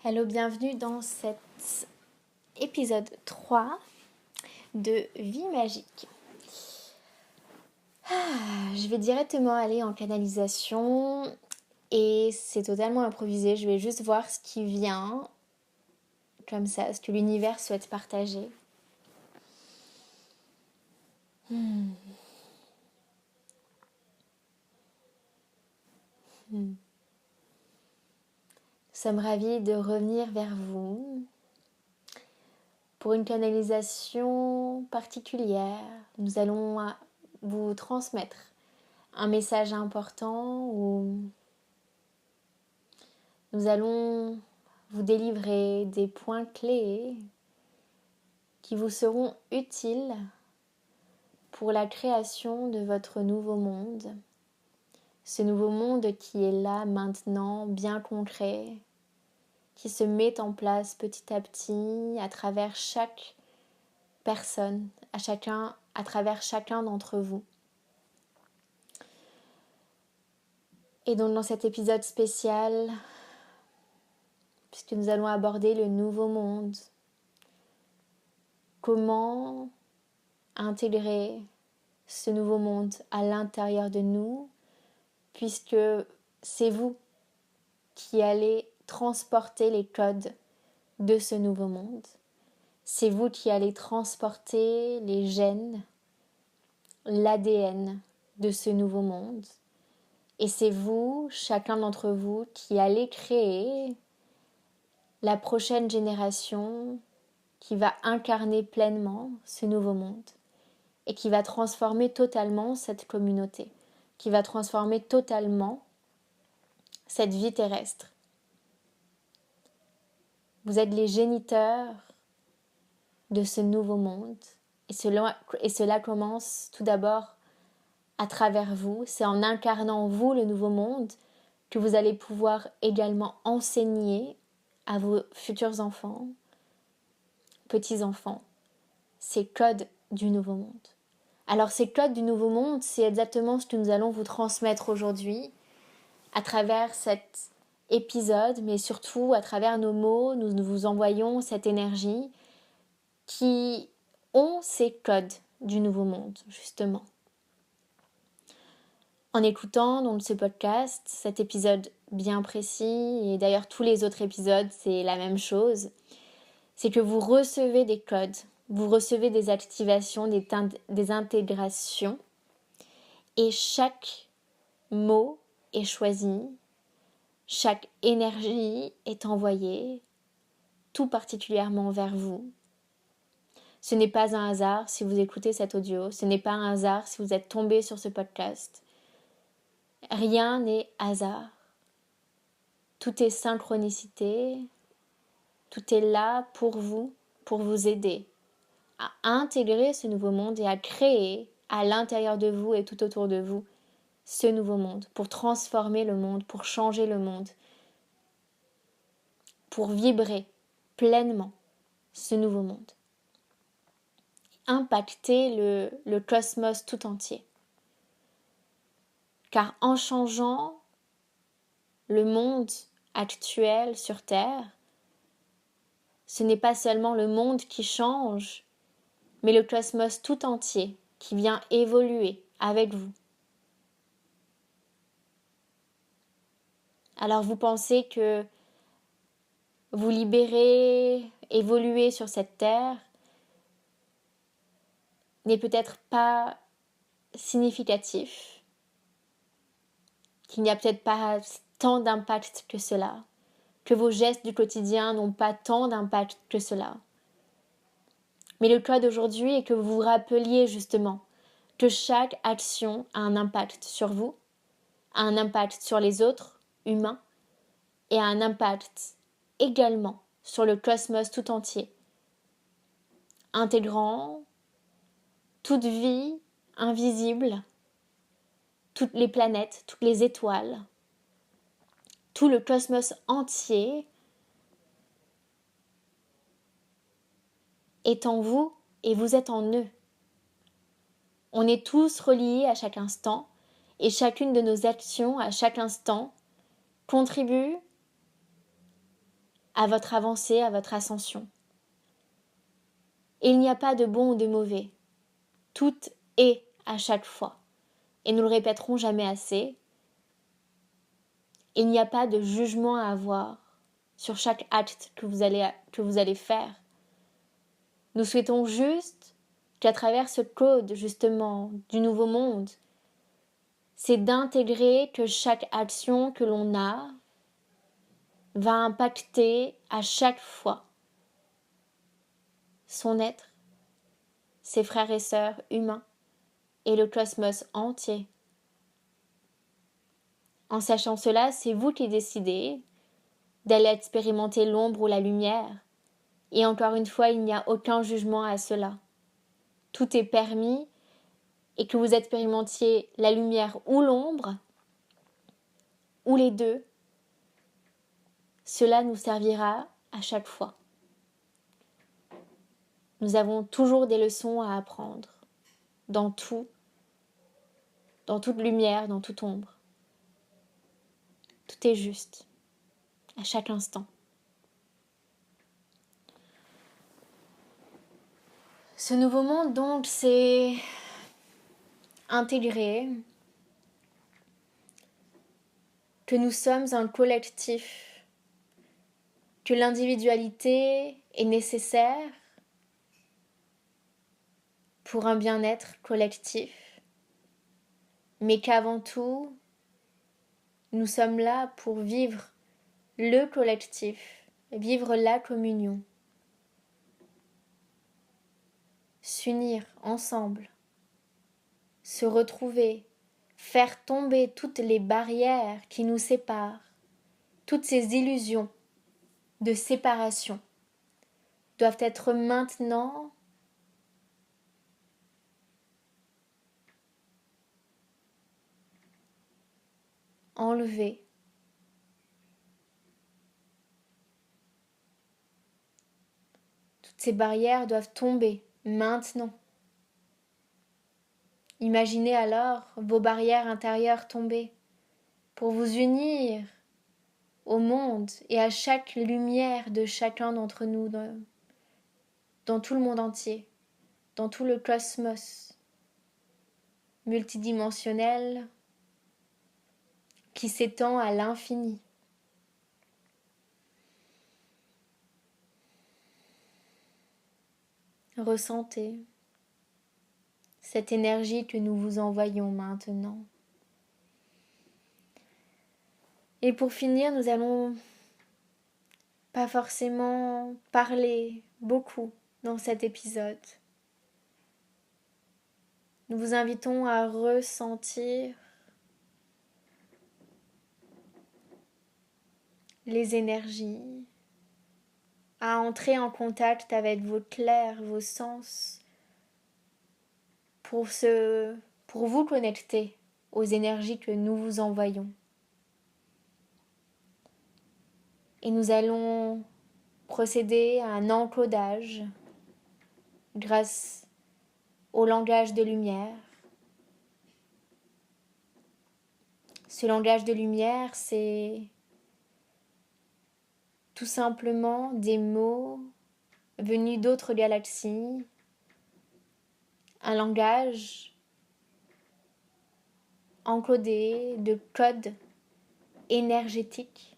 Hello, bienvenue dans cet épisode 3 de Vie magique. Je vais directement aller en canalisation et c'est totalement improvisé. Je vais juste voir ce qui vient, comme ça, ce que l'univers souhaite partager. Nous sommes ravis de revenir vers vous pour une canalisation particulière. Nous allons vous transmettre un message important où nous allons vous délivrer des points clés qui vous seront utiles pour la création de votre nouveau monde. Ce nouveau monde qui est là maintenant, bien concret, qui se met en place petit à petit à travers chaque personne, à travers chacun d'entre vous. Et donc dans cet épisode spécial, puisque nous allons aborder le nouveau monde, comment intégrer ce nouveau monde à l'intérieur de nous, puisque c'est vous qui allez transporter les codes de ce nouveau monde. C'est vous qui allez transporter les gènes, l'ADN de ce nouveau monde. Et c'est vous, chacun d'entre vous, qui allez créer la prochaine génération qui va incarner pleinement ce nouveau monde et qui va transformer totalement cette communauté, qui va transformer totalement cette vie terrestre. Vous êtes les géniteurs de ce nouveau monde et cela commence tout d'abord à travers vous. C'est en incarnant vous le nouveau monde que vous allez pouvoir également enseigner à vos futurs enfants, petits-enfants, ces codes du nouveau monde. Alors ces codes du nouveau monde, c'est exactement ce que nous allons vous transmettre aujourd'hui à travers cet épisode, mais surtout à travers nos mots. Nous vous envoyons cette énergie qui ont ces codes du nouveau monde, justement. En écoutant donc ce podcast, cet épisode bien précis, et d'ailleurs tous les autres épisodes, c'est la même chose, c'est que vous recevez des codes, vous recevez des activations, des intégrations, et chaque mot est choisi, chaque énergie est envoyée, tout particulièrement vers vous. Ce n'est pas un hasard si vous écoutez cet audio, ce n'est pas un hasard si vous êtes tombé sur ce podcast. Rien n'est hasard. Tout est synchronicité, tout est là pour vous aider à intégrer ce nouveau monde et à créer à l'intérieur de vous et tout autour de vous ce nouveau monde, pour transformer le monde, pour changer le monde, pour vibrer pleinement ce nouveau monde. Impacter le cosmos tout entier. Car en changeant le monde actuel sur Terre, ce n'est pas seulement le monde qui change, mais le cosmos tout entier qui vient évoluer avec vous. Alors vous pensez que vous libérez, évoluer sur cette terre n'est peut-être pas significatif, qu'il n'y a peut-être pas tant d'impact que cela, que vos gestes du quotidien n'ont pas tant d'impact que cela. Mais le cas d'aujourd'hui est que vous vous rappeliez justement que chaque action a un impact sur vous, a un impact sur les autres humains et a un impact également sur le cosmos tout entier, intégrant toute vie invisible, toutes les planètes, toutes les étoiles, tout le cosmos entier est en vous et vous êtes en eux. On est tous reliés à chaque instant et chacune de nos actions à chaque instant contribue à votre avancée, à votre ascension. Et il n'y a pas de bon ou de mauvais. Tout est à chaque fois. Et nous le répéterons jamais assez. Il n'y a pas de jugement à avoir sur chaque acte que vous allez faire. Nous souhaitons juste qu'à travers ce code, justement, du nouveau monde, c'est d'intégrer que chaque action que l'on a va impacter à chaque fois son être, ses frères et sœurs humains et le cosmos entier. En sachant cela, c'est vous qui décidez d'aller expérimenter l'ombre ou la lumière. Et encore une fois, il n'y a aucun jugement à cela. Tout est permis, et que vous expérimentiez la lumière ou l'ombre, ou les deux, cela nous servira à chaque fois. Nous avons toujours des leçons à apprendre, dans tout, dans toute lumière, dans toute ombre. Tout est juste, à chaque instant. Ce nouveau monde, donc, c'est intégrer que nous sommes un collectif, que l'individualité est nécessaire pour un bien-être collectif, mais qu'avant tout, nous sommes là pour vivre le collectif, vivre la communion, s'unir ensemble, se retrouver, faire tomber toutes les barrières qui nous séparent, toutes ces illusions de séparation doivent être maintenant enlevées. Toutes ces barrières doivent tomber maintenant. Imaginez alors vos barrières intérieures tomber pour vous unir au monde et à chaque lumière de chacun d'entre nous dans tout le monde entier, dans tout le cosmos multidimensionnel qui s'étend à l'infini. Ressentez cette énergie que nous vous envoyons maintenant. Et pour finir, nous allons pas forcément parler beaucoup dans cet épisode. Nous vous invitons à ressentir les énergies, à entrer en contact avec vos clairs, vos sens, pour vous connecter aux énergies que nous vous envoyons. Et nous allons procéder à un encodage grâce au langage de lumière. Ce langage de lumière, c'est tout simplement des mots venus d'autres galaxies, un langage encodé de codes énergétiques.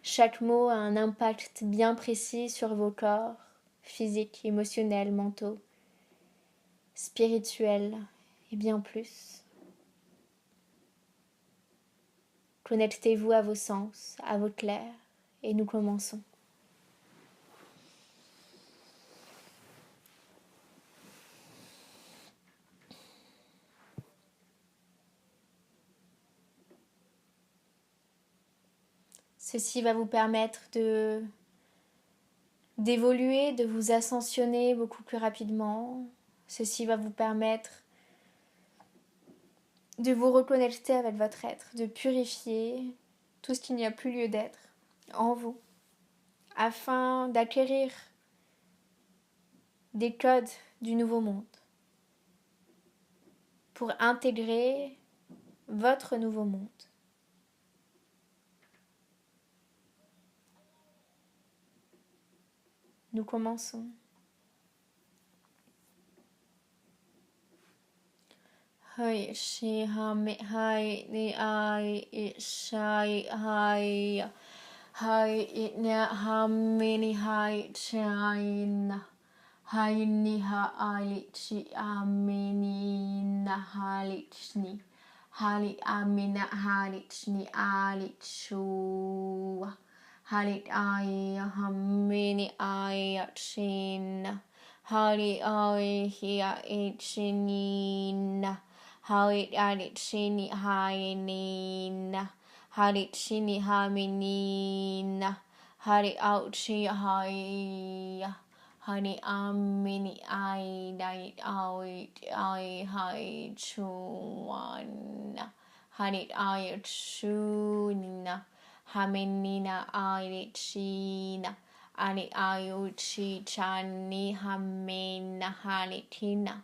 Chaque mot a un impact bien précis sur vos corps, physiques, émotionnels, mentaux, spirituels et bien plus. Connectez-vous à vos sens, à vos clairs, et nous commençons. Ceci va vous permettre d'évoluer, de vous ascensionner beaucoup plus rapidement. Ceci va vous permettre de vous reconnecter avec votre être, de purifier tout ce qu'il n'y a plus lieu d'être en vous, afin d'acquérir des codes du nouveau monde, pour intégrer votre nouveau monde. Nous commençons. Hai shi hame hai ni ai I shai hai hai itna hame ni hai china hai ni ha ai chi ame ni na hali chni hali amina hali chni ali chu hali ai hame ni ai china hali ai hia chinina Halit alit shini hainina. Halit shini haminina. Halit out shi hai. Hani amini ai dait out ai hai chuana. Halit ai chunina. Haminina ai china. Ani ayuchi chani hamina halitina.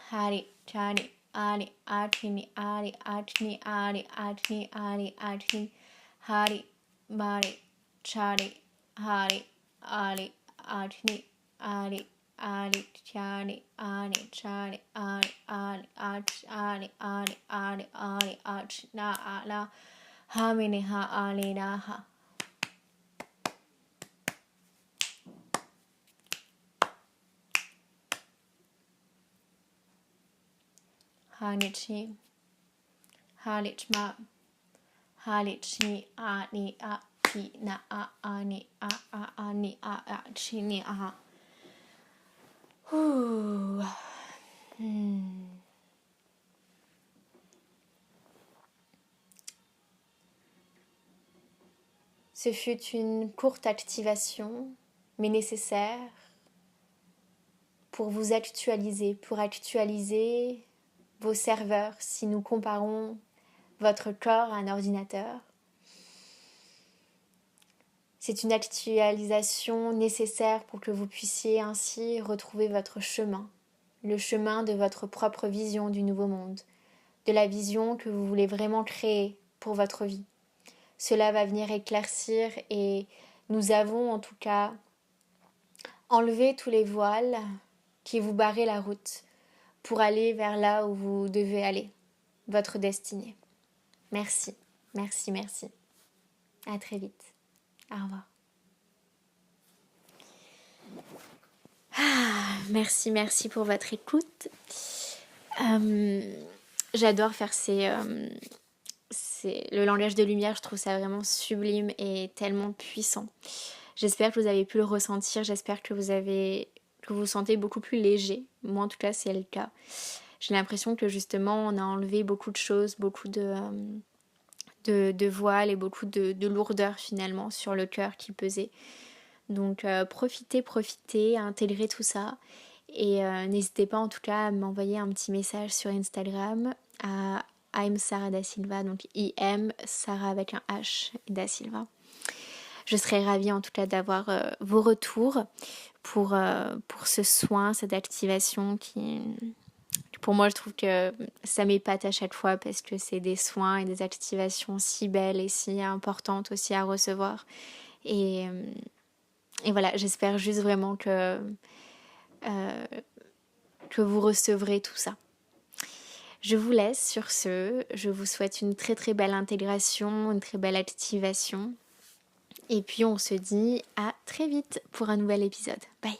Hari chani. Ari atini ari atini ari atini ari atini hari mari chari hari ari atini ari ari chani ari chani ari ari ach na ala hamini ha ali na ha Hanichi Halichma Halichi ani a ti na a ani a ani a chini a. Ce fut une courte activation, mais nécessaire pour vous actualiser, pour actualiser vos serveurs si nous comparons votre corps à un ordinateur. C'est une actualisation nécessaire pour que vous puissiez ainsi retrouver votre chemin, le chemin de votre propre vision du nouveau monde, de la vision que vous voulez vraiment créer pour votre vie. Cela va venir éclaircir et nous avons en tout cas enlevé tous les voiles qui vous barraient la route pour aller vers là où vous devez aller, votre destinée. Merci, merci, merci. À très vite. Au revoir. Merci pour votre écoute. J'adore faire le langage de lumière, je trouve ça vraiment sublime et tellement puissant. J'espère que vous avez pu le ressentir, j'espère que vous vous sentez beaucoup plus léger. Moi en tout cas c'est le cas. J'ai l'impression que justement on a enlevé beaucoup de choses, beaucoup de voiles et beaucoup de lourdeur finalement sur le cœur qui pesait. Donc profitez, à intégrer tout ça. Et n'hésitez pas en tout cas à m'envoyer un petit message sur Instagram à I'm Sarah Da Silva, donc IM Sarah avec un H Da Silva. Je serais ravie en tout cas d'avoir vos retours pour ce soin, cette activation qui, pour moi je trouve que ça m'épate à chaque fois parce que c'est des soins et des activations si belles et si importantes aussi à recevoir. Et voilà, j'espère juste vraiment que vous recevrez tout ça. Je vous laisse sur ce. Je vous souhaite une très très belle intégration, une très belle activation. Et puis on se dit à très vite pour un nouvel épisode. Bye!